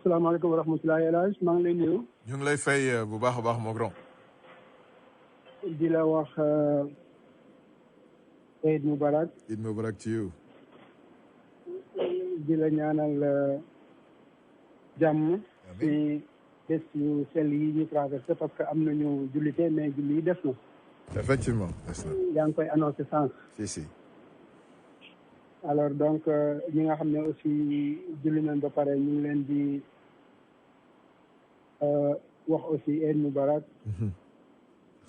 asalaamaaleykum wa rahmatulah El Hadj maa ngi lay nuyu. ñu ngi lay fay bu baax a baax moo grand. di la wax Eid Mubarak. Eid Mubarak to you. di la ñaanal jàmm. ci bés yu sell yi ñu traversé parce que am nañu jullite mais julli yi def na. effectivement des na. yaa ngi koy annoncé sànq. si. alors donc ñi nga xam ne aussi julli nañ ba pare ñu ngi leen di wax aussi Eid Mubarak.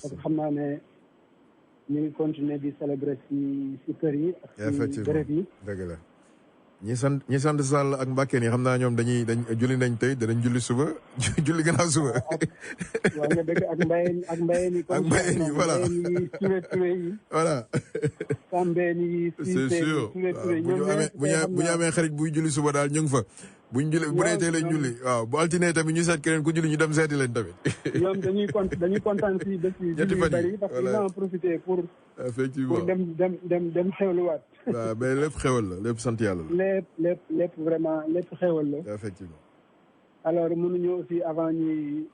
parce que xam naa ne ñu ngi continuer di célébrer ci kër yi. ak ci béréb yi dëgg la. ñi sant Sall ak Mbàkke yi xam naa ñoom dañ julli nañ tey danañ julli suba julli gannaaw suba. waaw nga dëgg ak mbayeen yi. ak mbayeen yi voilà ture yi. voilà. Sambeen yi. c'est sûr bu ñu amee xarit buy julli suba daal ñu ngi fa. bu dee tey lañ julli waaw bu altine tamit ñu seet keneen ku julli ñu dem seeti leen tamit. ñoom dañuy kontaan si bés yi julli yu bëri parce que ils ont profité pour. effectivement pour dem xewluwaat. waaw mais lépp xewal la lépp sant yàlla la. lépp vraiment lépp xewal la. effectivement. alors mënuñu aussi avant ñuy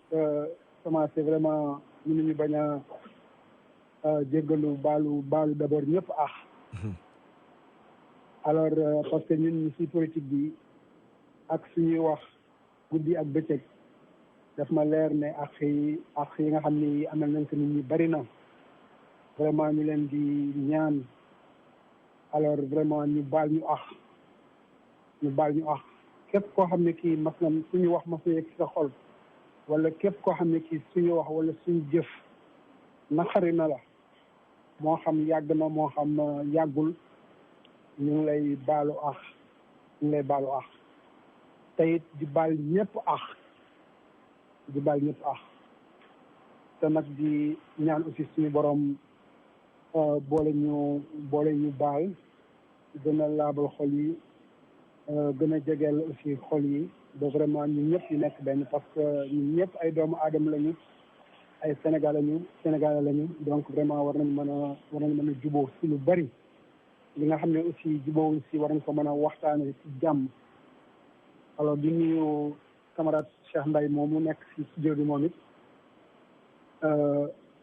commencer vraiment mënuñu bañ a jéggalu baalu d'abord ñëpp alors parce que ñun ci politique bi ak suñuy wax guddi ak bëccëg daf ma leer ne ak yi nga xam ni amal nañ ko nit ñi bari na vraiment ñu leen di ñaan. alors vraiment ñu baal ñu képp koo xam ne kii mas na suñu wax mas na yegg ci sa xol wala képp koo xam ne kii suñu wax wala suñu jëf naqari na la moo xam yàgg na moo xam yàggul ñu ngi lay baalu te it di baal ñëpp te nag di ñaan aussi suñu borom boole ñu baal gën a laabal xol yi gën a jegeel aussi xol yi ba vraiment ñun ñëpp ñu nekk benn parce que ñun ñëpp ay doomu aadama lañu ay Sénégalais lañu donc vraiment war nañ mën a jubóo si lu bari li nga xam ne aussi jubóowuñ si war nañ ko mën a waxtaane si jàmm. alors di nuyu camarade Cheikh Mbaye moom mu nekk si studio bi moom it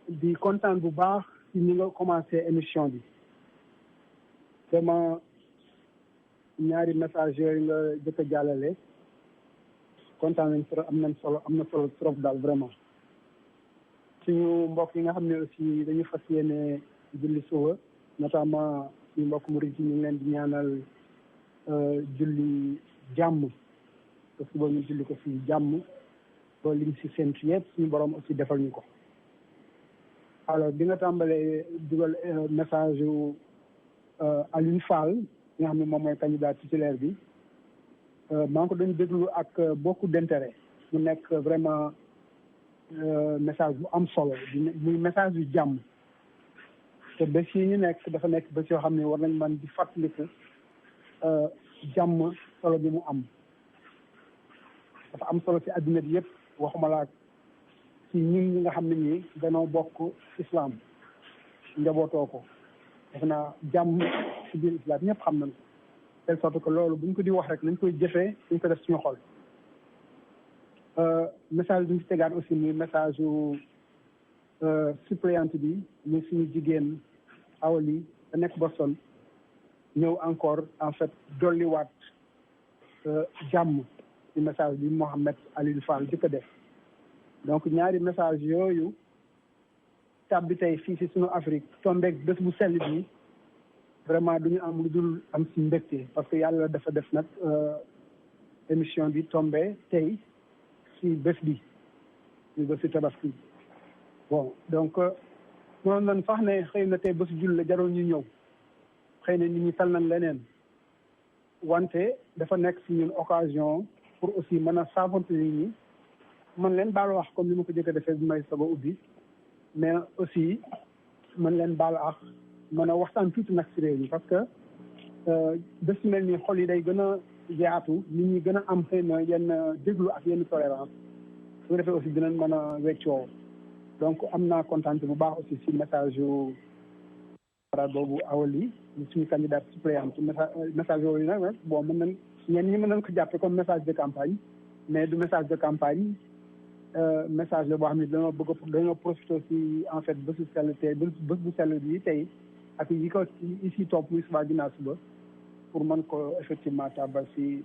di kontaan bu baax si ñi nga commencé émission bi vraiment ñaari message yooyu nga jëkk a jàllale kontaan nañ trop am na solo trop daal vraiment suñu mbokk yi nga xam ne aussi dañu fas yéene julli suba notamment suñu mbokk murid yi ñu ngi leen di ñaanal julli jàmm te suba ñu julli ko fii jàmm ba liñ si séntu yëpp suñu borom aussi defal ñu ko. alors bi nga tàmbalee dugal message yu Alioune Fall nga xam ne moom mooy candidat titulaire bi maa ngi ko doon déglu ak beaucoup d'intérêt mu nekk vraiment message bu am solo muy message yu jàmm te bés yi ñu nekk dafa nekk bés yoo xam ne war nañ man di fàttaliku jàmm solo bi mu am dafa am solo ci àddina bi yëpp waxuma laa ci ñun ñi nga xam ne ñi danoo bokk islam njabootoo ko def naa jàmm ci biir islam ñëpp xam nañ ko telle sorte que loolu buñ ko di wax rek nañ koy jëfee dañ ko def suñu xol message bi ñu ci tegaat aussi muy message yu suppléante bi muy suñu jigéen awali da nekk Boston ñëw encore en fait dolliwaat jàmm ci message bi Mohamed Alioune Fall di ko def donc ñaari message yooyu tàbbi tey fii ci suñu Afrique tombeeg bés bu sell bi vraiment duñu am lu dul am ci mbégte parce que yàlla dafa def nag émission bi tombé tey ci bés bi ci bési tabaski bon donc noonu nañ sax ne xëy na tey bésu jul la jarul ñu ñëw xëy na nit ñi tal nañ leneen wante dafa nekk ci ñun occasion pour aussi mën a saafante nit ñi mën leen baal wax comme ni ma ko jëkk a defee bi may soog a ubbi mais aussi mën leen baal ak mën a waxtaan tuuti nag ci réew mi parce que bés mel ni xol yi day gën a yaatu nit ñi gën a am xëy na yenn déglu ak yenn tolérance su ko defee aussi dinañ mën a weccoo donc am naa kontaan bu baax aussi ci message yu boobu awali suñu candidat suppléant message yooyu nag bon mën nañ ñenn ñi mën nañ ko jàppe comme message de campagne mais du message de campagne message la boo xam ne dañoo profité aussi en fait bésu sell tey bés bu sell bi tey ak yi ko ici topp muy suba ginnaaw suba pour mën ko effectivement tabal si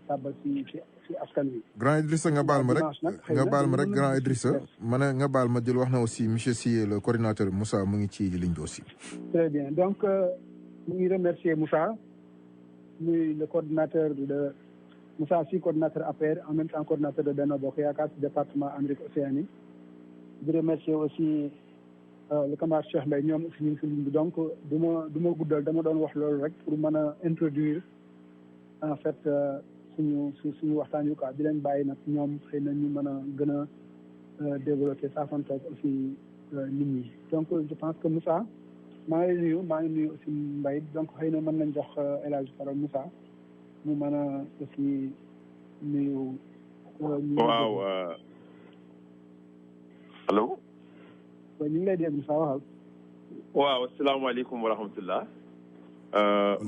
askan wi. grand Idrissa nga baal ma rek grand Idrissa nga baal ma jël wax na aussi monsieur Sy le coordinateur Moussa mu ngi ci ligne bi aussi. très bien donc mu ngi remercier Moussa muy le coordinateur de Moussa Sy coordinateur APR en même temps coordinateur de Benno Bokk Yaakaar ci département Amérique Océanie di remercier aussi le camarade Cheikh Mbaye ñoom aussi ñu ngi si ligne bi donc du ma guddal dama doon wax loolu rek pour mën a introduire en fait suñu waxtaan yu quoi di leen bàyyi nag ñoom xëy na ñu mën a gën a développer saafantoog aussi nit ñi donc je pense que Moussa maa ngi nuyu aussi Mbaye donc xëy na mën nañ jox El Hadj parole Moussa mu mën a aussi nuyu. waaw allo. ñu ngi lay dégg Moussa waxal. waaw asalaamaaleykum wa rahmatullah.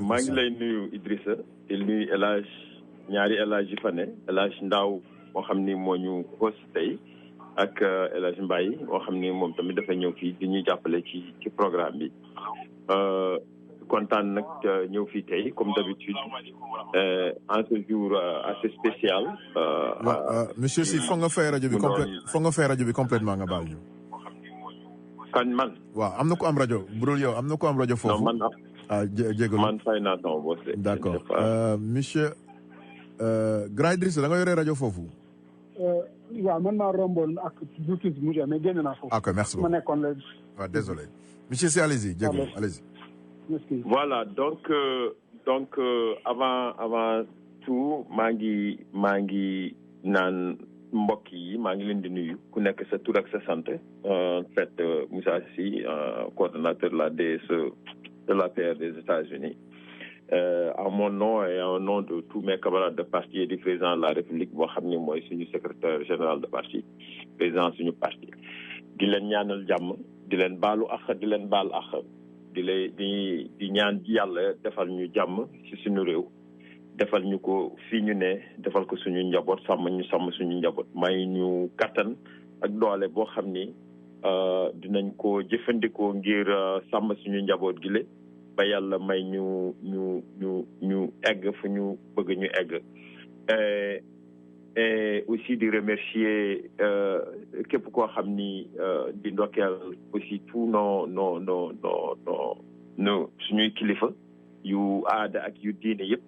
maa ngi lay nuyu Idrissa di nuyu El Hadj ñaari El Hadj yi fa ne El Hadj Ndaw moo xam ni moo ñu host tey ak El Hadj Mbaye moo xam ni moom tamit dafa ñëw fii di ñuy jàppale ci programme bi. kontaan nag ñëw fii tey comme d'habitude en ce jour assez spécial. monsieur Sy foog nga fay rajo bi complètement nga baal ñu. kan man. waaw am na ko am rajo bu dul yow am na ko am rajo foofu. non man jégalu man fay naa sama boss. d'accord monsieur grand Idrissa da nga yore rajo foofu. waaw man maa romboon ak Bluetooth mu mais génn naa foofu. ok merci beaucoup ma nekkoon la. waaw désolé monsieur Sy allez-y jégalu allez-y. Voilà, donc avant tout maa ngi naan mbokk yi maa ngi leen di nuyu ku nekk sa tur ak sa sant en fait Moussa Sy coordonnateur de la DSE de l'APR des États-Unis en mon nom et en nom de tous mes camarades de parti et du président de la République boo xam ni mooy suñu secrétaire général de parti président suñu parti di leen ñaanal jàmm di leen baalu ak di leen baal ak di ñaan yàlla defal ñu jàmm ci suñu réew defal ñu ko fii ñu ne defal ko suñu njaboot sàmm suñu njaboot may ñu kattan ak doole boo xam ni dinañ ko jëfandikoo ngir sàmm suñu njaboot gi ba yàlla may ñu egg fu ñu bëgg ñu egg et aussi di remercier képp koo xam ni di ndokkeel aussi tout no suñuy kilifa yu aada ak yu diine yëpp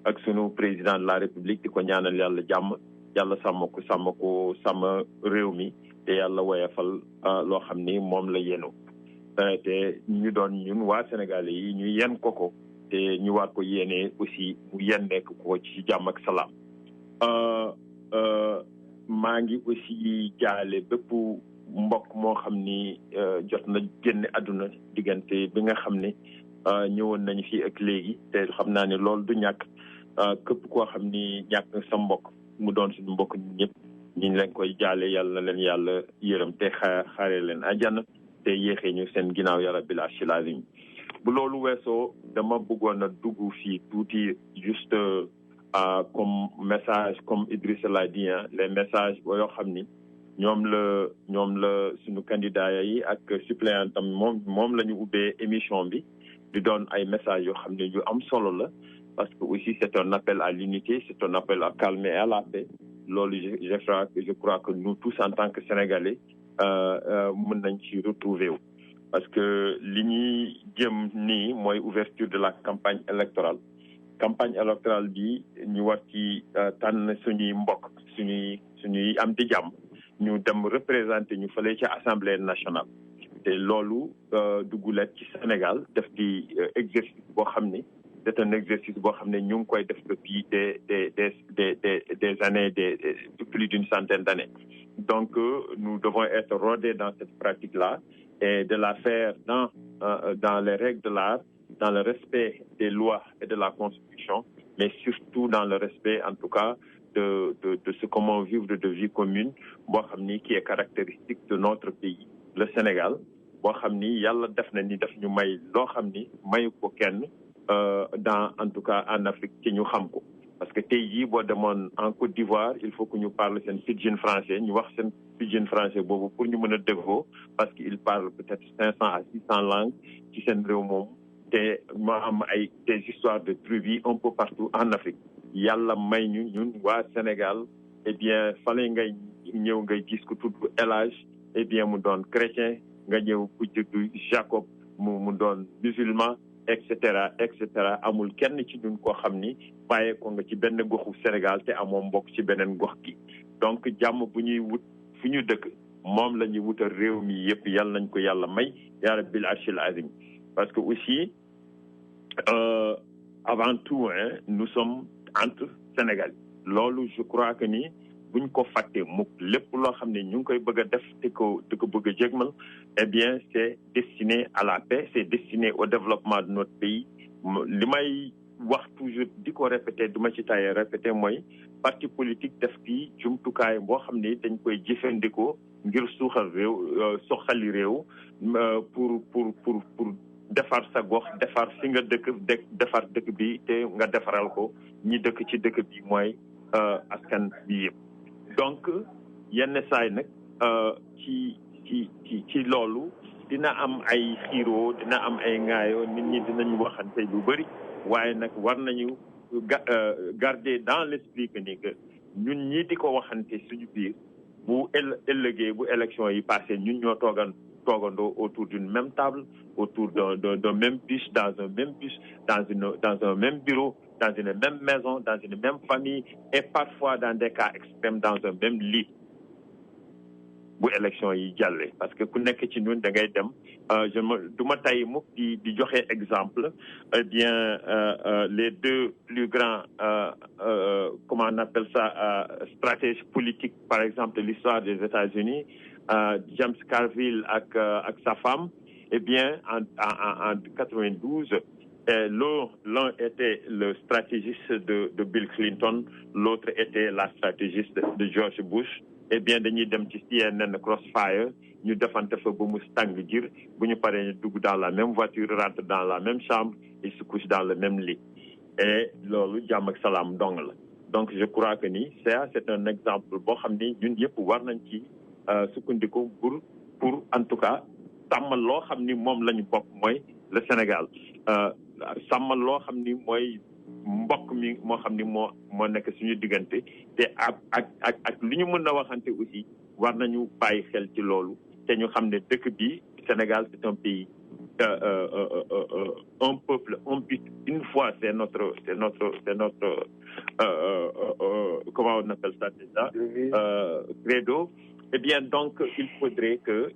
ak sunu président de la république di ko ñaanal yàlla jàmm yàlla sàmm réew mi te yàlla woyafal loo xam ni moom la yenu te ñu doon ñun waa Sénégalais yi ñu yen ko te ñu war ko yéene aussi mu yenneek ko ci jàmm ak salaam maa ngi aussi jaale bépp mbokk moo xam ni jot na génn àdduna diggante bi nga xam ne ñëwoon nañu fii ak léegi te xam naa ne loolu du ñàkk képp koo xam ni ñàkk sa mbokk mu doon suñu mbokk ñëpp ñu ngi leen koy jaale yàlla na leen yàlla yërëm te xaare leen àjjana te yéexee ñu seen ginnaaw ya rabbil arshil azim bu loolu weesoo dama bëggoon a dugg fii tuuti juste comme message comme Idrissa l'a dit les messages yoo xam ni ñoom la suñu candidat yi ak suppléant tam moom la ñu ubbee émission bi di doon ay messages yoo xam ne yu am solo la parce que aussi c'est un appel à l'unité c'est un appel à calme et à la paix loolu je crois que nous tous en tant que Sénégalais mën nañ ci retrouver wu parce que li ñuy jëm nii mooy ouverture de la campagne électorale bi ñu war ci tànn suñuy mbokk suñuy am di jàmm ñu dem représenter ñu fële ci Assemblée nationale te loolu dugulet ci Sénégal def di exercice boo xam ni c'est un exercice boo xam ne ñu ngi koy def depuis des années plus d'une centaine d'années donc nous devons être rodés dans cette pratique-là et de la faire dans les règles de l'art dans le respect des lois et de la Constitution mais surtout dans le respect en tout cas de ce comment vivre de vie commune boo xam ni qui est caractéristique de notre pays le Sénégal boo xam ni yàlla def na ni daf ñu may loo xam ni mayu ko kenn en tout cas en Afrique ci ñu xam ko parce que tey jii boo demoon en Côte d'Ivoire il faut que ñu parle seen pidgin français ñu wax seen pidgin français boobu pour ñu mën a déggoo parce que il parle peut-être 500 à 600 langues ci seen réew moom te moo am ay des histoires de tribus un peu partout en Afrique yàlla may ñu ñun waa Sénégal eh bien fale ngay ñëw ngay gis ku tudd El Hadj eh bien mu doon chrétien nga ñëw ku tudd Jacob mu doon musulman et cetera amul kenn ci ñun koo xam ni bàyyee ko nga ci benn goxu Sénégal te amoo mbokk ci beneen gox gi donc jàmm bu ñuy wut fu ñu dëkk moom la ñuy wutal réew mi yëpp yàlla nañ ko yàlla may yaa rabbil arshil azim parce que aussi avant tout nous sommes entre Sénégal loolu je crois que ni buñ ko fàtte mukk lépp loo xam ne ñu ngi koy bëgg a def te ko bëgg a jégmal eh bien c'est destiné à la paix c'est destiné au développement de notre pays li may wax toujours di ko répété du ma ci tayee répété mooy parti politique def ci jumtukaay boo xam ne dañ koy jëfandikoo ngir suuxal réew soxali réew pour defar sa gox defar fi nga dëkk defar dëkk bi te nga defaral ko ñi dëkk ci dëkk bi mooy askan bi yëpp donc yenn saay nag ci loolu dina am ay xiiroo dina am ay ŋaayoo nit ñi dinañu waxante lu bëri waaye nag war nañu garder dans l'esprit que ni que ñun ñii di ko waxante suñu biir bu ëllëgee bu élection yi passé ñun ñoo toogandoo autour d'une même table autour d'un même bus dans un même bus dans un même bureau dans une même maison dans une même famille et parfois dans des cas extrêmes dans un même lit bu élection yi jàllee parce que ku nekk ci ñun da ngay dem du ma tay mukk di joxe exemple eh bien les deux plus grands comment on appelle ça stratèges politiques par exemple de l'histoire des États-Unis James Carville ak sa femme eh bien en 92 l'un était le stratégiste de Bill Clinton l'autre était la stratégiste de George Bush eh bien dañuy dem ci CNN Crossfire ñu defante fa ba mu tàng jir bu ñu paree ñu dugg dans la même voiture rentre dans la même chambre et se couche dans le même lit et loolu jàmm ak salaam dong la donc je crois que ni c'est un exemple boo xam ni ñun yëpp war nañ ci sukkandiku pour en tout cas sàmmal loo xam ni moom la ñu bokk mooy le Sénégal sàmmal loo xam ni mooy mbokk mi moo xam ni moo nekk suñu diggante te ak li ñu mën a waxante aussi war nañu bàyyi xel ci loolu te ñu xam ne dëkk bi Sénégal c'est un pays un peuple un but une foi c'est notre comment on appelle ça déjà credo eh bien donc il faudrait qu'on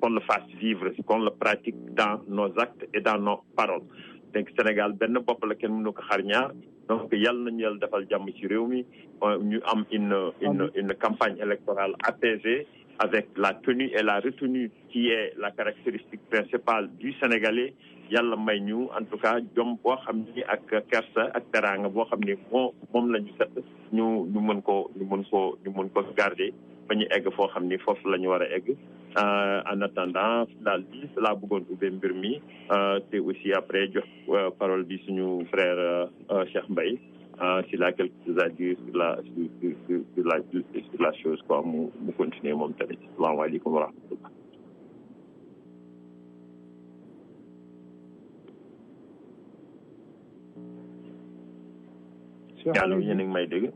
le fasse vivre qu'on le pratique dans nos actes et dans nos paroles donc Sénégal benn bopp la kenn mënu ko xar ñaar donc yàlla nañu yàlla defal jàmm ci réew mi ñu am une campagne électorale apaisée avec la tenue et la retenue qui est la caractéristique principale du Sénégalais yàlla may ñu en tout cas jom boo xam ni ak kersa ak teraanga boo xam ni moom la ñu set ñu mën ko garder ba ñu egg foo xam ni foofu la ñu war a egg en attendant daal di laa bëggoon ubbee mbir mi te aussi après jox parole bi suñu frère Cheikh Mbaye s'il a quelque chose à dire sur la chose quoi mu continuer moom tamit salaamaaleykum wa rahmatullah. allo yéen a ngi may dégg.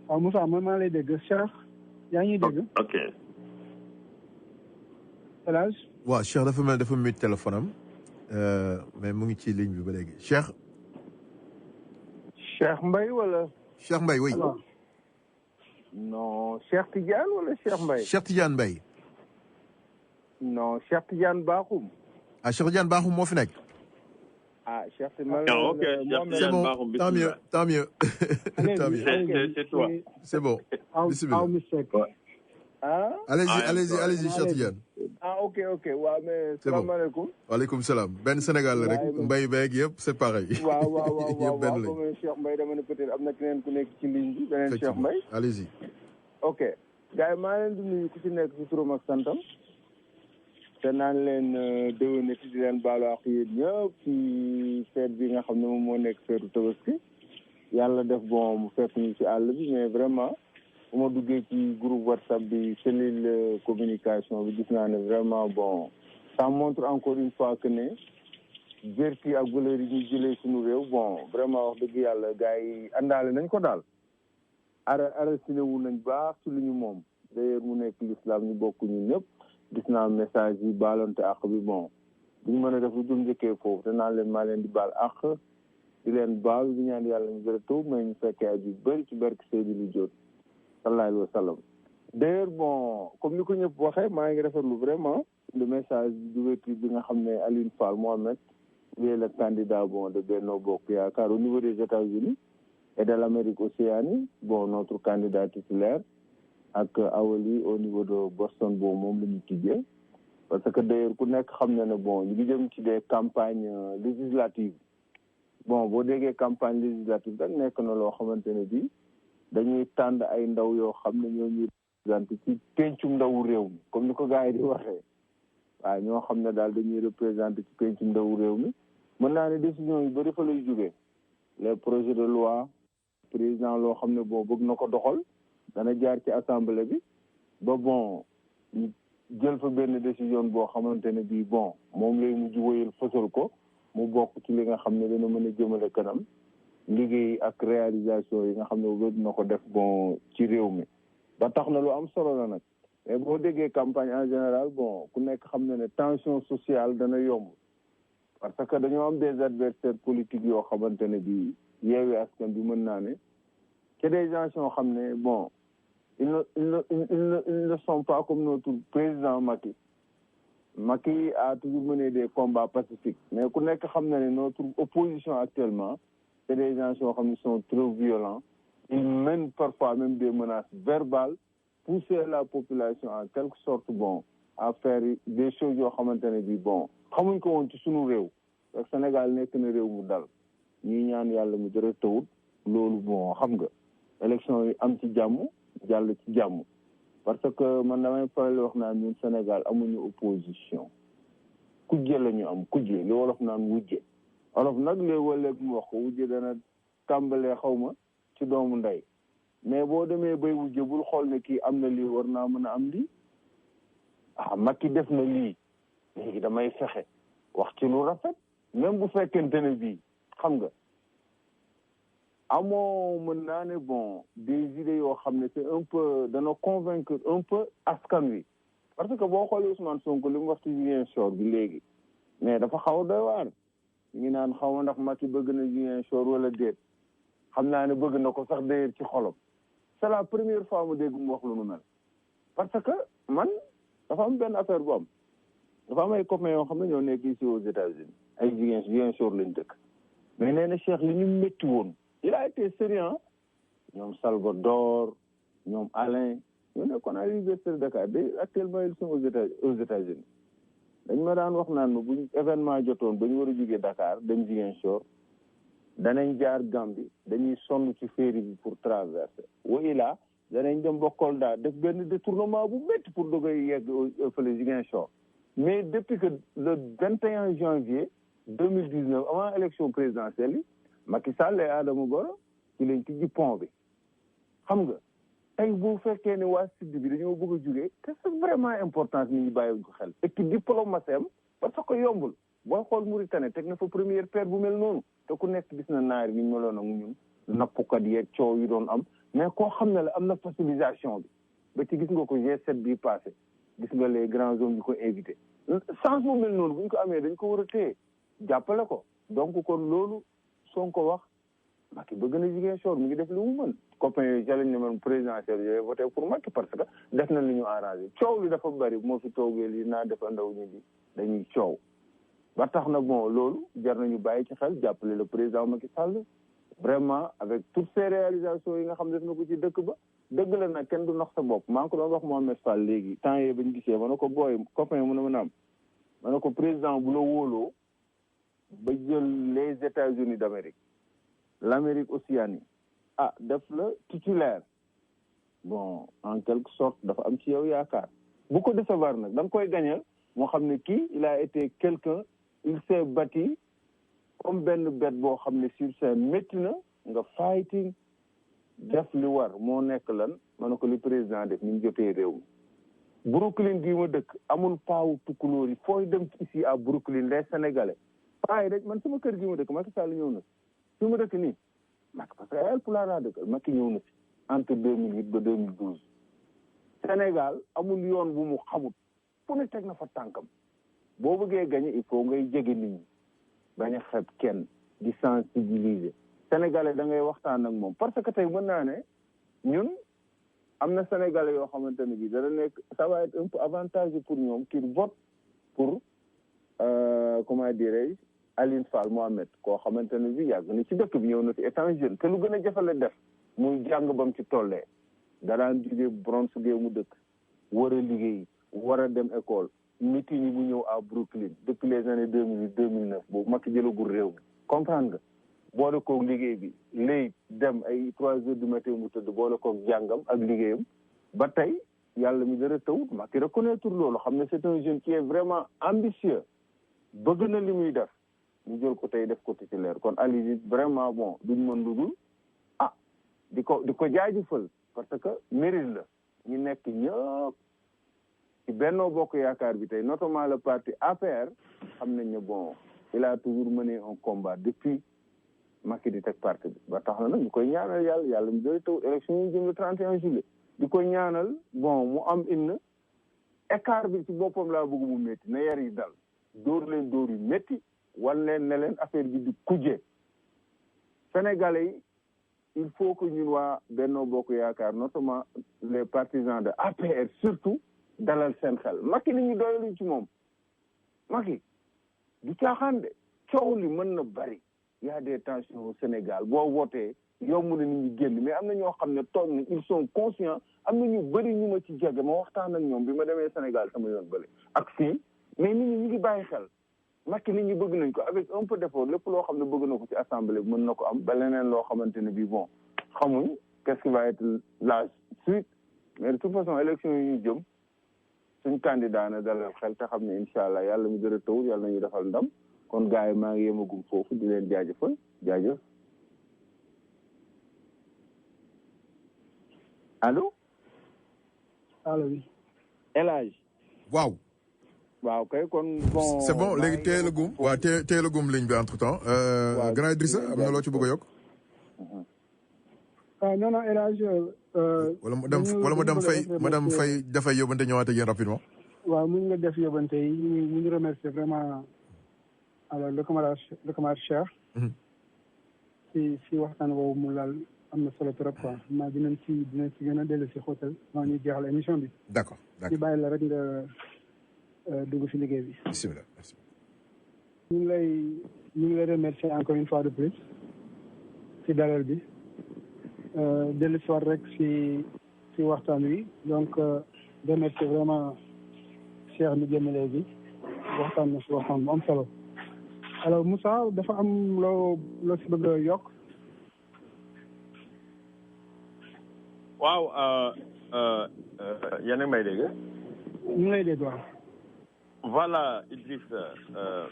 waaw Moussa man maa lay dégg Cheikh yaa ngi dégg. ok. El Hadj. waaw Cheikh dafa mel dafa mute téléphone am mais mu ngi ci ligne bi ba léegi Cheikh. Cheikh Mbaye wala. Cheikh Mbaye oui. non Cheikh Tidiane wala Cheikh Mbaye. Cheikh Tidiane Mbaye. non Cheikh Tidiane Bakhoum. ah Cheikh Tidiane Bakhoum moo fi nekk. ah Cheikh Tidiane. ok c'est bon tant mieux tant mieux. tant mieux c'est toi. c'est bon. bismillah. ah. allez-y Cheikh Tidiane. ah ok waaw mais. salaamaaleykum. waaleykum salaam benn Sénégal la rek mbay beeg yëpp c'est pareil. waaw yëpp benn lañ. comme Cheikh Mbaye dama ne peut-être am na keneen ku nekk ci ligne bi beneen Cheikh Mbaye. allez-y. ok gars yi maa leen di nuyu ku ci nekk ci turam ak santam. te naan leen déwénati di leen baalu ak yéen ñëpp ci fête bi nga xam ne moom moo nekk feetu Tabaski yàlla def bon mu fekk ñu ci àll bi mais vraiment bu ma duggee ci groupe WhatsApp bi cellule communication bi gis naa ne vraiment bon ça montre encore une fois que ne vertu ak valeur yi ñuy jëlee suñu réew bon vraiment wax dëgg yàlla gars yi àndaale nañ ko daal arrêté wu nañ baax ci lu ñu moom d'ailleurs mu nekk l'islam ñu bokk ñu ñëpp gis naa message yi baalonte àq bi bon duñu mën a def lu dul njëkkee foofu te naan leen maa leen di baal àq di leen baal di ñaan yàlla ñu bëri taw mais ñu fekkee at yu bëri ci barke Seydou lu jot sallallahu alayhi wa sallam d'ailleurs bon comme ni ko ñëpp waxee maa ngi rafetlu vraiment le message d'ouverture bi nga xam ne Alioune Fall Mohamed il est le candidat bon de Benno Bokk Yaakaar au niveau des États-Unis et de l'Amérique océanique bon notre candidat titulaire ak Awali au niveau de Boston boobu moom la ñu tijjee parce que d'ailleurs ku nekk xam na ne bon ñu ngi jëm ci des campagnes législatives bon boo déggee campagne législative rek nekk na loo xamante ne bii dañuy tànn ay ndaw yoo xam ne ñoo ñuy représenté ci pencum ndawu réew mi comme ni ko gars yi di waxee waaw ñoo xam ne daal dañuy représenté ci pencum ndawu réew mi mën naa ne décision yu bëri fa lay jógee les projets de loi président loo xam ne bon bëgg na ko doxal dana jaar ci assemblée bi ba bon ñu jël fa benn décision boo xamante ne bii bon moom lay mujj wóyal fësal ko mu bokk ci li nga xam ne dana mën a jëmale kanam liggéey ak réalisation yi nga xam ne bëgg na ko def bon ci réew mi ba tax na lu am solo la nag mais boo déggee campagne en général bon ku nekk xam ne ne tension sociale dana yomb parce que dañoo am des adversaires politiques yoo xamante ne bii Yewwi Askan bi mën naa ne c'est des gens yoo xam ne bon ils ne sont pas comme notre président Macky Macky a toujours mené des combats pacifiques mais ku nekk xam na ne notre opposition actuellement c'est des gens yoo xam ne sont trop violents ils mènent parfois même des menaces verbales pousser la population en quelque sorte bon à faire des choses yoo xamante ne bi bon xamuñ ko woon ci sunu réew ak Sénégal nekk na réew mu dal ñuy ñaan yàlla mu dara tawut loolu bon xam nga élection yi am ci jàmm jàll ci jàmm parce que man damay faral wax naan ñun Sénégal amuñu opposition kujje la ñu am kujje li wolof naan wujje olof nag léeg-léeg mu wax ko wujje dana tàmbalee xaw ma ci doomu ndey mais boo demee bay wujje bul xool ne kii am na lii war naa mën a am lii Macky def na lii léegi damay fexe wax ci lu rafet même bu fekkente ne bii xam nga amoo mën naa ne bon des idées yoo xam ne c'est un peu dana convaincre un peu askan wi parce que boo xoolee Ousmane Sonko li mu wax ci Ziguinchor bi léegi mais dafa xaw a doy waar ñu ngi naan xaw ma ndax Macky bëgg na Ziguinchor wala déet xam naa ne bëgg na ko sax d'ailleurs ci xolam c'est la première fois mu dégg mu wax lu nu mel parce que man dafa am benn affaire bu am dafa am ay copains yoo xam ne ñoo nekk ici aux États-Unis ay Ziguinchor lañ dëkk mais nee na Cheikh li ñu métti woon il a été sérieux ñoom Salvador ñoom Alain ñoo nekkoon à l'université de Dakar actuellement ils sont aux États-Unis dañ ma daan wax naan ma buñ événement jotoon ba ñu war a jógee Dakar dem Ziguinchor danañ jaar Gambie dañuy sonn ci ferry bi pour traverser wa ilaa danañ dem ba Kolda def benn détournement bu métti pour dogay yegg fële Ziguinchor mais depuis que le 21 janvier 2019 avant élection présidentielle yi Macky Sall et Adama Barrow ci lañ tijji pont bi xam nga tey bu fekkee ne waa sud bi dañoo bëgg a jógee te c'est vraiment important nit ñi bàyyiwuñ ko xel et puis diplomatie am parce que yombul booy xool Mauritanie teg na fa première pierre bu mel noonu te ku nekk gis na naari ni ñu meloon ak ñun nappkat yeeg coow yi doon am mais koo xam ne la am na facilitation bi ba ci gis nga ko G7 bii passé gis nga les grands hommes yi ko invité chance bu mel noonu bu ñu ko amee dañ ko war a téye jàppale ko donc kon loolu Sonko wax Macky bëgg na Ziguinchor mi ngi def li mu mën copains yooyu jaleñ ne man présidentiel yooyu voté pour Macky parce que def na li ñu arrangé coow li dafa bëri moo fi toogee lii naa def ndaw ñi bi dañuy coow ba tax na bon loolu jar nañu bàyyi ci xel jàppale le président Macky Sall vraiment avec toutes ces réalisations yi nga xam def na ko ci dëkk ba dëgg la nag kenn du nax sa bopp maa ngi ko doon wax Mohamed Fall léegi temps yee bañ gisee ma ne ko booy copain mu ne ma am ma ne ko président bu la wóoloo ba jël les États-Unis d'Amérique l'Amérique océanique def la titulaire bon en quelque sorte dafa am ci yow yaakaar bu ko décevoir nag da nga koy gañal moo xam ne kii il a été quelqu'un il s'est bâti comme benn bête boo xam ne sur scène métti na nga fighting def li war moo nekk lan ma ne ko li président def ni mu jotee réew mi Brooklyn gii ma dëkk amul paawu tukkulóor yi fooy dem ici à Brooklyn les Sénégalais paa yi rek man sama kër gii ma dëkk Macky Sall ñëw na fi ma dëkk nii Macky parce que ay Pulaar laa dëkk Macky ñëw na fi entre 2008 ba 2012 Sénégal amul yoon bu mu xamut fu ne teg na fa tànkam boo bëggee gagné il faut ngay jege nit ñi bañ a xeeb kenn di sensibiliser Sénégalais da ngay waxtaan ak moom parce que tey mën naa ne ñun am na Sénégalais yoo xamante ne bii dana nekk ça va être un peu avantageux pour ñoom qu'ils votent pour comment dirais-je Aline Fall Mohamed koo xamante ne bii yàgg na ci dëkk bi ñëw na fi étant jeune te lu gën a jafale def muy jàng bam ci tollee daraan jógee Bronxville mu dëkk war a liggéey war a dem école meeting yi mu ñëw à Brooklyn depuis les années 2008 2009 boobu Macky jëlagul réew mi comprendre nga boole koog liggéey bi léegi dem ay 3 heures du matin mu tëdd boole koog jàngam ak liggéeyam ba tey yàlla mi dara tawut Macky reconnaître loolu xam ne c'est un jeune qui est vraiment ambitieux bëgg na li muy def ñu jël ko tey def ko titulaire kon Aliou vraiment bon duñ mën lu dul di ko jaajëfal parce que mérite la ñu nekk ñëpp ci Benno Bokk Yaakaar bi tey notamment le parti APR xam nañ ne bon il a toujours mené un combat depuis Macky di teg parti bi ba tax na nag ñu koy ñaanal yàlla mu doy taw élection yi jëm le 31 juillet di ko ñaanal bon mu am une écart bi ci boppam laa bëgg mu métti na yar yi dal dóor leen dóor yu métti wan leen ne leen affaire bi di kujje Sénégalais yi il faut que ñun waa Benno Bokk Yaakaar notamment les partisans de APR surtout dalal seen xel Macky li ñu doyaluñ ci moom Macky du caaxaan de coow li mën na bari y a des tensions au Sénégal boo wootee yomb na nit ñi génn mais am na ñoo xam ne toog na ils sont conscients am na ñu bëri ñu ma ci jege ma waxtaan ak ñoom bi ma demee Sénégal sama yoon bële ak fii mais nit ñi ñu ngi bàyyi xel Macky nit ñi bëgg nañ ko avec un peu d'effort lépp loo xam ne bëgg na ko ci assemblée bi mën na ko am ba leneen loo xamante ne bii bon xamuñ qu'est-ce qui va être la suite mais de toute façon élection yi ñu jëm suñ candidat na dalal xel te xam ne incha allah yàlla mu gën a tawul yàlla nañu defal ndam kon gars yi maa ngi yemagum foofu di leen jaajëfal jaajëf allo. allo oui. El Hadj. waaw. waaw kay kon bon. c'est bon léegi téye la gum waaw téye la gum ligne bi entre temps. grand Idrissa am na loo ci bëgg a yokk. non non El Hadj. wala madame Faye dafay yóbbante ñëwaat ak yéen rapidement. waaw mu ngi la def yóbbante yi ñu ngi remercier vraiment alors le camarade Cheikh. si waxtaan woowu mu laal am na solo trop quoi maa dinañ si gën a dellu si xóotal maa ñuy jeexal émission bi. d'accord ñu bàyyi la rek nga dugg si liggéey bi. bismillah merci. ñu ngi lay remercier encore une fois de plus si dalal bi dellu si waat rek si waxtaan wi donc remercier vraiment Cheikh mi génn léegi waxtaan na si waxtaan bu am solo alors Moussa dafa am loo si bëgg a yokk. waaw yéen a may dégg. ñu ngi lay dégg waaw. voilà Idriss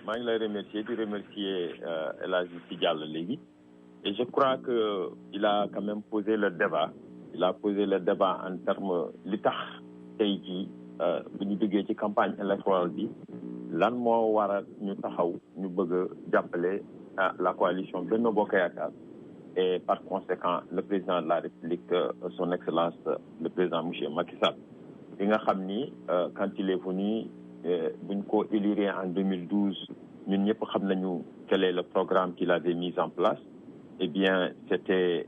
maa ngi lay remercier di remercier El Hadj si Diallo léegi et je crois que il a quand même posé le débat en termes li tax tey jii bu ñu duggee ci campagne électorale bi lan moo waral ñu taxaw ñu bëgg a jàppale la coalition Benno Bokk Yaakaar et par conséquent le président de la République son excellence le président monsieur Macky Sall bi nga xam ni quand il est venu buñ ko élire en 2012 ñun ñëpp xam nañu quel est le programme qu'il avait mis en place eh bien c'était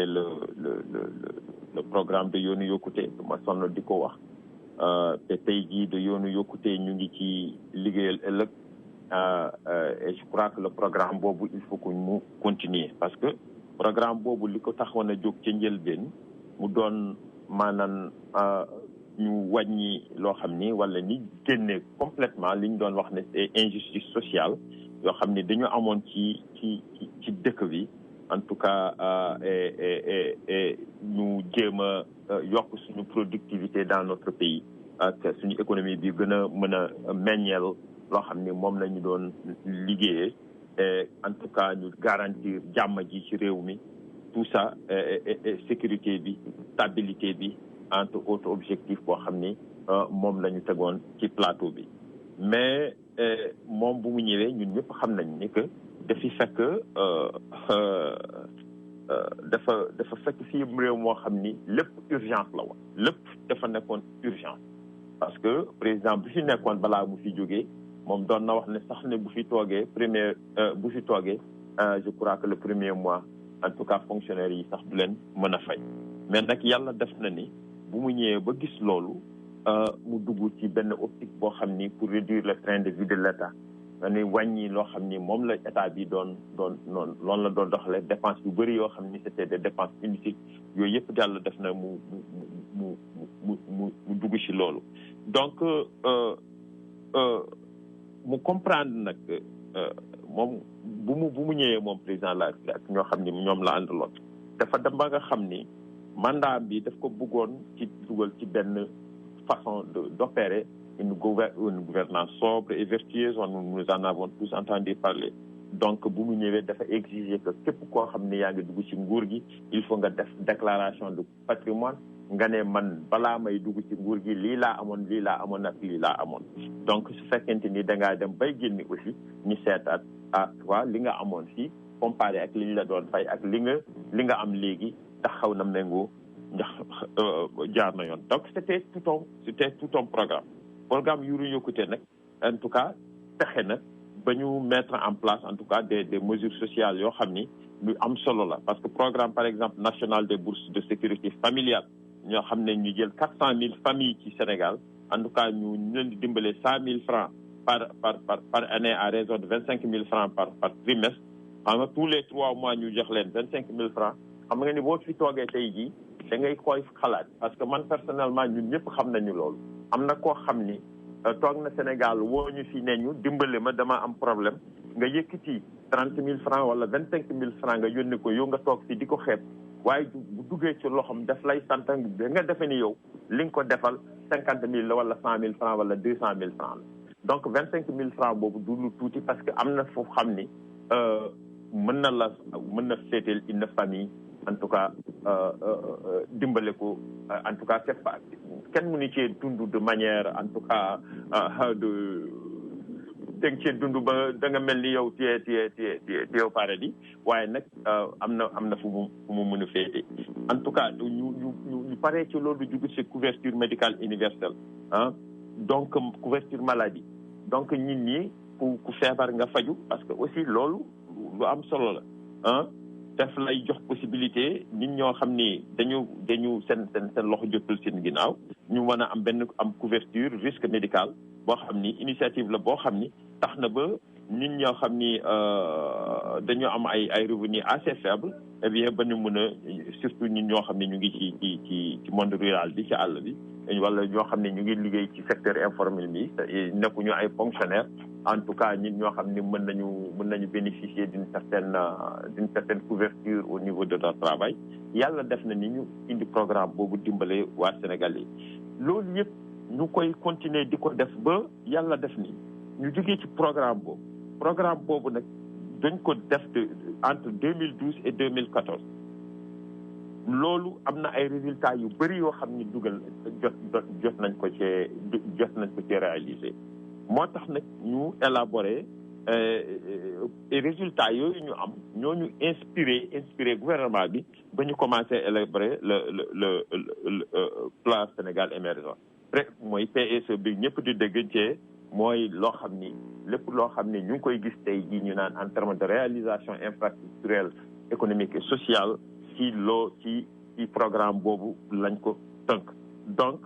le programme de yoonu yokkute ma sonn di ko wax te tey jii de yoonu yokkute ñu ngi ci liggéeyal ëllëg et je crois que le programme boobu il faut que mu continuer parce que programme boobu li ko taxoon a jóg ca njëlbeen mu doon maanaam ñu wàññi loo xam ni wala ni génne complètement li ñu doon wax ne c'est injustice sociale yoo xam ni dañu amoon ci dëkk bi en tout cas ñu jéem a yokk suñu productivité dans notre pays ak suñu économie bi gën a mën a meññeel loo xam ni moom la ñu doon liggéeyee et en tout cas ñu garantir jàmm ji ci réew mi tout ça et sécurité bi stabilité bi entre autres objectifs boo xam ni moom la ñu tegoon ci plateau bi mais moom bu mu ñëwee ñun ñëpp xam nañ ni que dafi fekk dafa fekk fii réew moo xam ni lépp urgence la woon lépp dafa nekkoon urgence parce que président bu fi nekkoon balaa mu fi jógee moom doon na wax ne sax ne bu fi toogee je crois que le premier mois en tout cas fonctionnaires yi sax du leen mën a fay mais nag yàlla def na ni bu mu ñëwee ba gis loolu mu dugg ci benn optique boo xam ni pour réduire le train de vie de l'État nga ni wàññi loo xam ni moom la état bi doon loolu la doon doxalee dépense yu bëri yoo xam ni c'était des dépenses inutiles yooyu yëpp yàlla def na mu dugg ci loolu donc mu comprendre nag moom bu mu ñëwee moom président la ak ñoo xam ni ñoom la àndaloon dafa dem ba nga xam ni mandat bi daf ko bëggoon ci dugal ci benn façon d'opérer une gouvernance sobre et vertueuse nous en avons tous entendu parler donc bu mu ñëwee dafa exiger que képp koo xam ne yaa ngi dugg ci nguur gi il faut nga def déclaration de patrimoine nga ne man balaa may dugg ci nguur gi lii laa amoon ak lii laa amoon donc su fekkente ni da ngaa dem bay génni aussi ñu seetaat waa li nga amoon fii comparé ak li ñu la doon fay ak li nga am léegi ndax xaw na méngoo ndax jaar na yoon donc c'était tout un programme Yuru Yokkute nag en tout cas fexe na ba ñu mettre en place en tout cas des mesures sociales yoo xam ni lu am solo la parce que programme par exemple national des bourses de sécurité familiale ñoo xam ne ñu jël 400 000 familles ci Sénégal en tout cas ñu leen di dimbale 100 000 francs par année à raison de 25 000 francs par trimestre xam nga tous les 3 mois ñu jox leen 25 000 francs xam nga ni boo fi toogee tey jii da ngay koy xalaat parce que man personnellement ñun ñëpp xam nañu loolu am na koo xam ni toog na Sénégal woo ñu fi ne ñu dimbale ma dama am problème nga yëkkati 30 000 francs wala 25 000 francs nga yónni ko yow nga toog fi di ko xeeb waaye bu duggee ci loxoom daf lay sant nga defe ni yow li nga ko defal 50 000 la wala 100 000 francs wala 200 000 francs la donc 25 000 francs boobu du lu tuuti parce que am na foofu xam ni mën na féeteel une famille en tout cas dimbale ko en tout cas c'est pas kenn mënu cee dund de manière en tout cas danga cee dund ba da nga mel ni yow téye yow paradis waaye nag am na fu mu mën a féete en tout cas ñu paree ci loolu jugu ci couverture médicale universelle donc couverture maladie donc nit ñi ku feebar nga faju parce que aussi loolu lu am solo la daf lay jox possibilité nit ñoo xam ni dañu seen loxo jotul seen ginnaaw ñu mën a am couverture risque médical boo xam ni initiative la boo xam ni tax na ba nit ñoo xam ni dañoo am ay revenus assez faibles eh bien ba ñu mën a surtout nit ñoo xam ne ñu ngi ci monde rural bi ci àll bi wala ñoo xam ne ñu ngi liggéey ci secteur informel bi nekkuñu ay fonctionnaires en tout cas nit ñoo xam ne mën nañu bénéficier d'une certaine couverture au niveau de leur travail yàlla def na ni ñu indi programme boobu dimbale waa Sénégal yi loolu yëpp ñu koy continuer di ko def ba yàlla def ni ñu jógee ci programme boobu nag dañ ko def entre 2012 et 2014 loolu am na ay résultats yu bëri yoo xam ni jot nañ ko ci réaliser moo tax nag ñu élaborer résultats yooyu ñu am ñooñu inspiré gouvernement bi ba ñu commencé élaborer le plan Sénégal émergent rek mooy PSE bi ñëpp di dégg ci mooy loo xam ni lépp loo xam ni ñu ngi koy gis tey jii ñu naan en termes de réalisation infrastructurelle économique et sociale ci programme boobu lañ ko tënk donc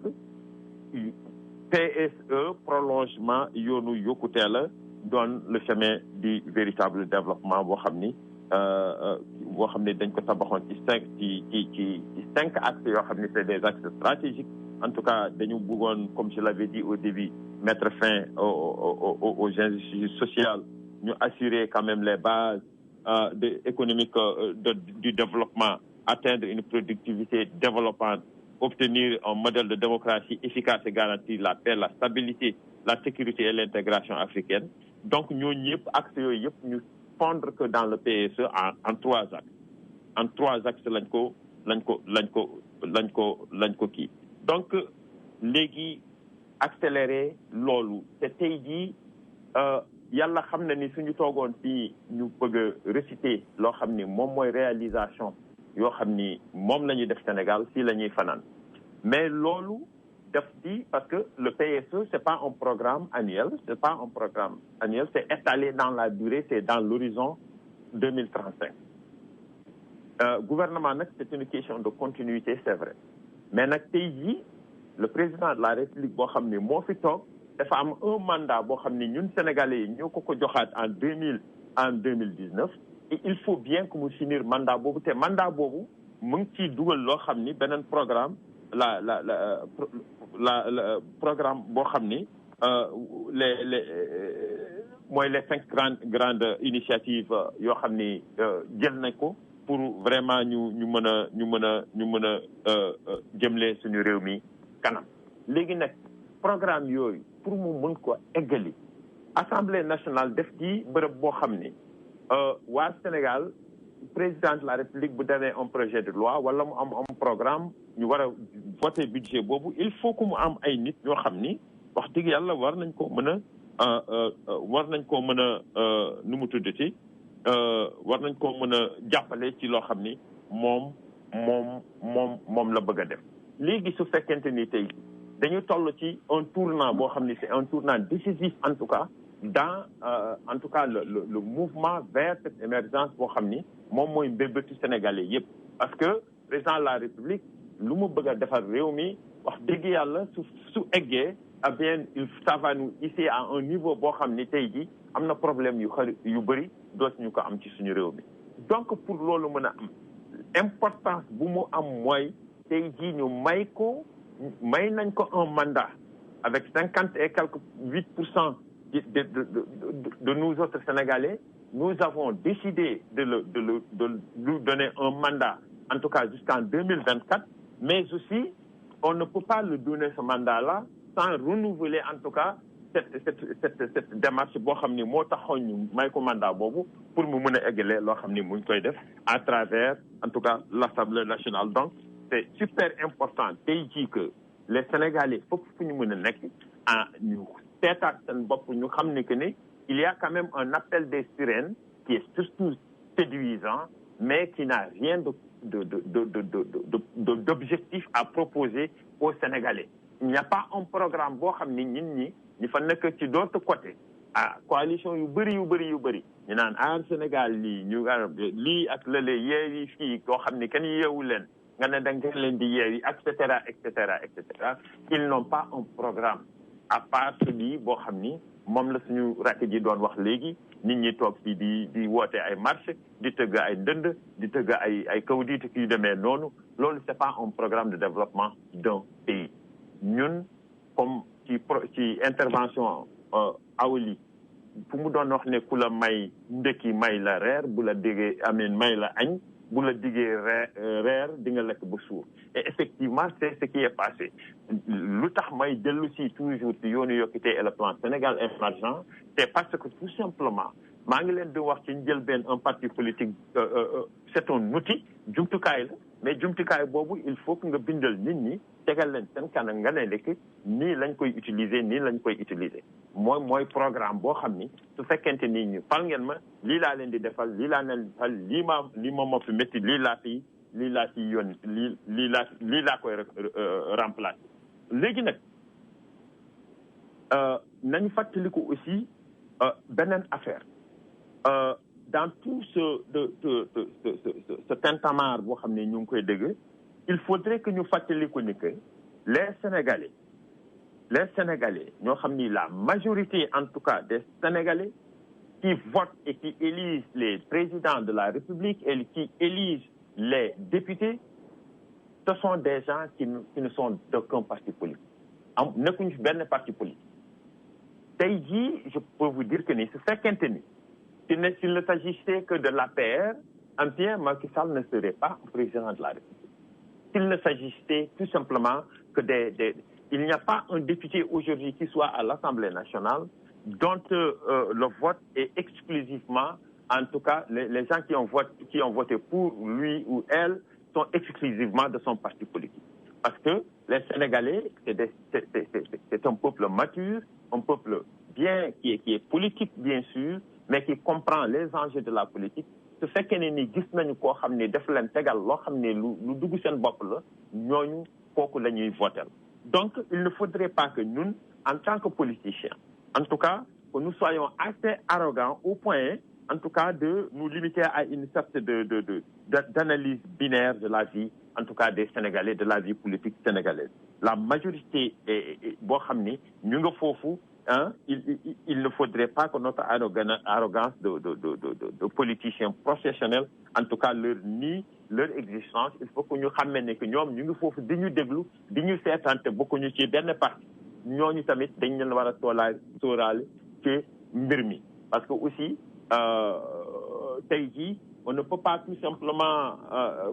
PSE prolongement yoonu yokkute la doon le chemin du véritable développement boo xam ni dañ ko tabaxoon ci cinq axes yoo xam ni c'est des axes stratégiques en tout cas dañu bëggoon comme je l'avais dit au début mettre fin aux injustices sociales ñu assurer quand même les bases économiques du développement, atteindre une productivité développante obtenir un modèle de démocratie efficace et garantir la paix, la stabilité, la sécurité et l'intégration africaine. Donc, nous nous fondre que dans le PSE en 3 axes. En 3 axes, Donc, légui accélérer lolu. C'était dit, yalla xamna ni suñu togon fi ñu bëgg réciter lo xamni mom moy réalisation yo xamni mom lañuy def Sénégal si lañuy fanane. Mais lolu def di parce que le PSE c'est pas un programme annuel, c'est étalé dans la durée, c'est dans l'horizon 2035. Gouvernement nak c'est une question de continuité, c'est vrai. Mais nak tay yi le président de la République bo xamni mo fi tok dafa am un mandat boo xam ne ñun Sénégalais yi ñoo ko joxaat en 2019 et il faut bien que mu finir mandat boobu te mandat boobu mu ngi ciy dugal loo xam ni beneen programme la programme boo xam ni les 5 grandes initiatives yoo xam ni jël nañ ko pour vraiment ñu mën a jëmle suñu réew mi kanam léegi nag programme yooyu pour mu mën ko eggali Assemblée nationale def ci bërëb boo xam ni waa Sénégal président de la République bu demee un projet de loi wala mu am programme ñu war a voter budget boobu il faut que mu am ay nit ñoo xam ni wax dëgg yàlla war nañ ko mën a nu mu tuddati war nañ ko mën a jàppale ci loo xam ni moom la bëgg a def léegi su fekkente ni tey dañu toll ci un tournant boo xam ni c'est un tournant décisif en tout cas dans en tout cas le mouvement vers cette émergence boo xam ni moom mooy mbébétu sénégalais yëpp parce que président de la République lu mu bëgg a defar réew mi wax dëgg yàlla su eggee eh bien ça va nous ici à un niveau boo xam ni tey jii am na problème yu bëri dootuñu ko am ci suñu réew mi donc pour loolu mën a am importance bu mu am mooy tey jii ñu may nañ ko un mandat avec 50 et quelques 8% de nous autres Sénégalais. Nous avons décidé de lui donner un mandat, en tout cas jusqu'en 2024, mais aussi on ne peut pas lui donner ce mandat-là sans renouveler en tout cas cette démarche boo xam ni moo taxoon ñu may ko mandat boobu pour mu mën a eggalee loo xam ni mu ngi koy def à travers en tout cas l'Assemblée nationale. Donc c'est super important tey jii que les Sénégalais foofu fu ñu mën a nekk ñu seetaat seen bopp ñu xam ni que ni il y a quand même un appel des sirènes qui est surtout séduisant mais qui n'a rien d'objectif à proposer aux Sénégalais. Il n'y a pas un programme boo xam ni ñi fa nekk ci d'autre côté coalition yu bëri ñu naan aar Sénégal lii ñu lii ak lële yeewi fii koo xam ni kenn yeewu leen nga ne da nga leen di yeewi et cetera. Ils n'ont pas un programme à part celui boo xam ni moom la suñu rakk ji doon wax léegi nit ñi toog fii di woote ay marche di tëgg ay ndënd di tëgg ay kawdiit yu demee noonu loolu c'est pas un programme de développement d'un pays. ñun comme ci intervention awli fu mu doon wax ne ku la may ndekki may la reer bu la diggee amee may la añ bu la diggee reer di nga lekk ba suur et effectivement c'est ce qui est passé. lu tax may dellu si toujours ci yoonu yokkute et le plan Sénégal émergent c'est parce que tout simplement maa ngi leen di wax ci njëlbeen un parti politique c'est un outil jumtukaay la mais jumtukaay boobu il faut que nga bindal nit ñi tegal leen seen kanam nga ne lekk nii lañ koy utiliser mooy programme boo xam ni su fekkente ni ñu fal ngeen ma lii laa leen di defal lii laa leen fal lii ma fi métti lii laa fi yoon lii laa koy remplacer. léegi nag nañu fàttaliku aussi beneen affaire dans tout ce tintamarre boo xam ne ñu ngi koy dégg il faudrait que ñu fàttaliku ni que les Sénégalais ñoo xam ni la majorité en tout cas des Sénégalais qui votent et qui élisent les présidents de la République et qui élisent les députés, ce sont des gens qui ne sont d'aucun parti politique. Nekkuñu fi benn parti politique. Tey jii je peux vous dire que ni su fekkente ni s'il ne s'agissait que de l'APR, bien Macky Sall ne serait pas président de la République. s'il ne s'agissait tout simplement que il n'y a pas un député aujourd'hui qui soit à l'Assemblée nationale dont le vote est exclusivement, en tout cas, les gens qui ont voté pour lui ou elle sont exclusivement de son parti politique. Parce que les Sénégalais, c'est un peuple mature, un peuple bien qui est politique, bien sûr, mais qui comprend les enjeux de la politique. Ce fait que ni gis nañu koo xam ne def leen tegal loo xam ne lu dugg seen bopp la ñooñu kooku la ñuy voter. Donc, il ne faudrait pas que nous, en tant que politiciens, en tout cas, que nous soyons assez arrogants au point, en tout cas, de nous limiter à une sorte d'analyse binaire de la vie, en tout cas des Sénégalais, de la vie politique sénégalaise. La majorité il ne faudrait pas que notre arrogance de politiciens professionnels, en tout cas, leur nie leur existence. Il faut que nous sachions que nous ñu ngi foofu di ñu déglu di ñu seetante bokkuñu ci benn parti ñooñu tamit dañ leen war a sóoraale ci mbir mi parce que aussi tey jii on ne peut pas tout simplement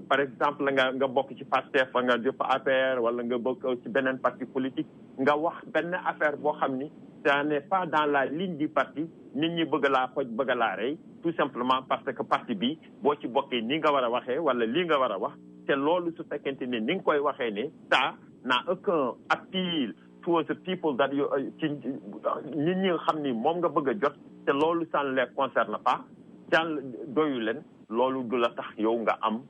par exemple nga bokk ci Pastef nga jëpp APR wala nga bokk ci beneen parti politique nga wax benn affaire boo xam ni ça n'est pas dans la ligne du parti nit ñi bëgg laa xoj bëgg laa rey tout simplement parce que parti bi boo ci bokkee ni nga war a waxee wala lii nga war a wax te loolu su fekkente ne ni nga koy waxee ne ça n'a aucun appeal towards the people that you ci nit ñi nga xam ni moom nga bëgg a jot te loolu ça ne les concerne pas can doyu leen loolu du la tax yow nga am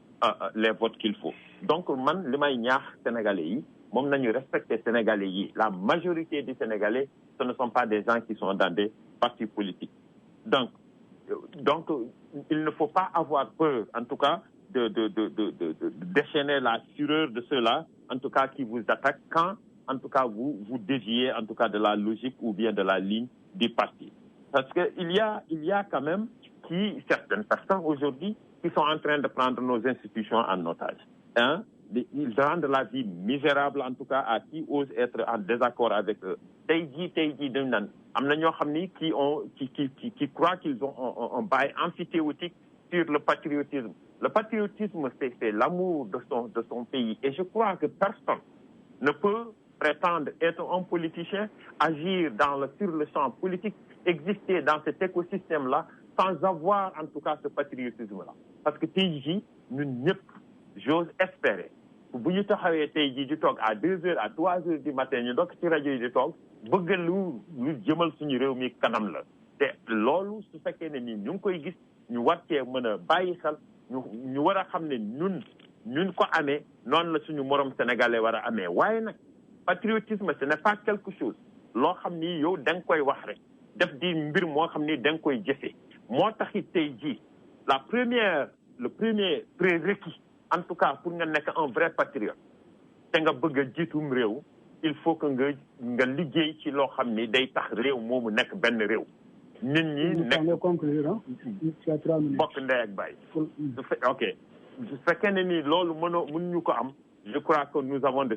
les votes qu'il faut donc man li may ñaax sénégalais yi moom nañu respecter sénégalais yi la majorité des sénégalais ce ne sont pas des gens qui sont dans des partis politiques donc il ne faut pas avoir peur en tout cas de déchaîner la fureur de ceux-là en tout cas qui vous attaquent quand en tout cas vous déviez en tout cas de la logique ou bien de la ligne du parti parce que il y a quand même certaines personnes aujourd'hui qui sont en train de prendre nos institutions en otage. Hein? Ils rendent la vie misérable, en tout cas, à qui ose être en désaccord avec eux. Qui croient qu'ils ont un bail amphithéotique sur le patriotisme. Le patriotisme, c'est l'amour de son pays. Et je crois que personne ne peut prétendre être un politicien, agir sur le champ politique, exister dans cet écosystème-là, sans avoir en tout cas ce patriotisme-là. Parce que TJ, nous j'ose espérer. Bu ñu taxawee tey jii di toog à 2 heures à 3 heures du matin ñu dokk ci rajo yi di toog bëgg lu jëmal suñu réew mi kanam la te loolu su fekkee ne nii ñu ngi koy gis ñu war cee mën a bàyyi xel ñu war a xam ne ñun ko amee noonu la suñu morom sénégalais war a amee waaye nag patriotisme ce n'est pas quelque chose loo xam ni yow da nga koy wax rek def di mbir moo xam ni da nga koy jëfee moo taxit tey jii le premier prérequis en tout cas pour nga nekk un vrai patriote te nga bëgg a jiitum réew il faut que nga liggéey ci loo xam ni day tax réew moomu nekk benn réew nit ñi nekk bokk ndey ak baay ok su fekkee ne ni loolu mënuñu ko am je crois que nous avons de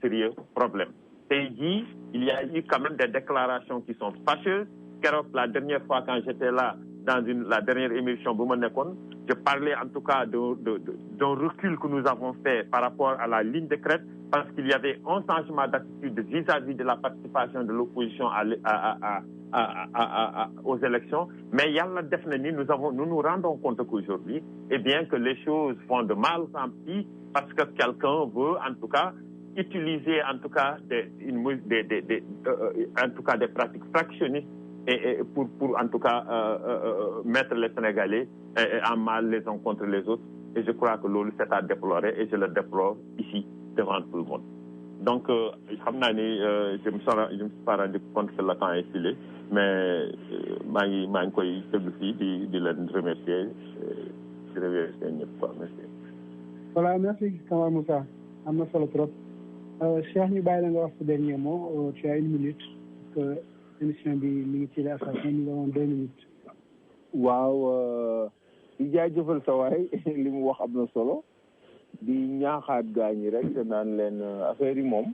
sérieux problèmes tey jii il y a eu quand même des déclarations qui sont fâcheuses keroog la dernière fois quand j'étais là dans la dernière émission bu ma nekkoon je parlais en tout cas d'un recul que nous avons fait par rapport à la ligne de crête parce qu'il y avait un changement d'attitude vis-à-vis de la participation de l'opposition aux élections. Mais yàlla def na ni nous nous rendons compte qu'aujourd'hui, eh bien que les choses vont de mal en pis parce que quelqu'un veut en tout cas utiliser en tout cas des pratiques fractionnistes et pour en tout cas mettre les Sénégalais en mal les uns contre les autres. Et je crois que l'olu c'est à déplorer et je le déplore ici devant tout le monde. Donc, je me suis pas rendu compte que le temps est filé, mais je koy di leen remercier di remercier ñëpp quoi merci. Voilà, merci Camara Moussa. Am na solo trop. Cheikh ñu bàyyi la nga wax ce dernier mot, tu as 1 minute que émission bi mi ngi ci la station ñu avons 2 minutes. Waaw di jaajëfal sa waay li mu wax am na solo di ñaaxaat gaañi rek te naan leen affaire yi moom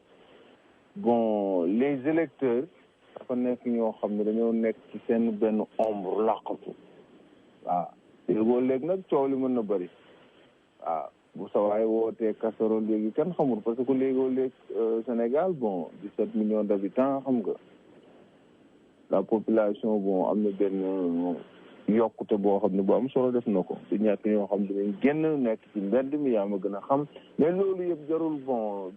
bon les électeurs dafa nekk ñoo xam ne dañoo nekk ci seen benn ombre làqatu waaw léegoo léeg nag coow li mën na bëri waaw bu sawaay wootee casserole léegi kenn xamul parce que léegoo léeg Sénégal bon 17 millions d'habitants xam nga la population bon am na benn yokkute boo xam ne bu am solo def na ko du ñàkk ñoo xam dinañ génn nekk ci mbedd mi yaa ma gën a xam mais loolu yëpp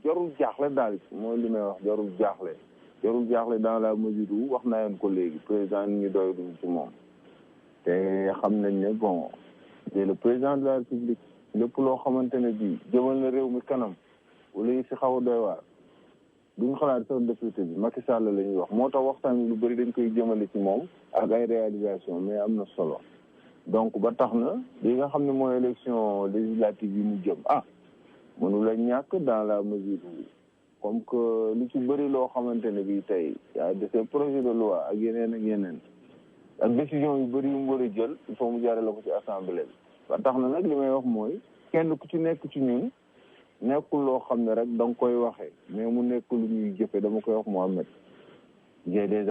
jarul jaaxle daal mooy li may wax jarul jaaxle dans la mesure où wax naa leen ko léegi président ni ñu doy duñ ci moom te xam nañ ne bon c'est le président de la République lépp loo xamante ne bii jëmal na réew mi kanam wala yi si xaw a doy waar duñ xalaat sax député bi Macky Sall la ñuy wax moo tax waxtaan lu bëri dañ koy jëmale ci moom ak ay réalisation mais am na solo donc ba tax na li nga xam ne mooy élection législative yi mu jëm mënu la ñàkk dans la mesure où comme que lu ci bëri loo xamante ne bii tey yaa de ces projets de loi ak yeneen ak décision yu bëri yu mu war a jël il faut mu jaarale ko ci assemblée bi ba tax na nag li may wax mooy kenn ku ci nekk ci ñun nekkul loo xam ne rek da nga koy waxee mais mu nekk lu ñuy jëfe dama koy wax Mohamed j'ai des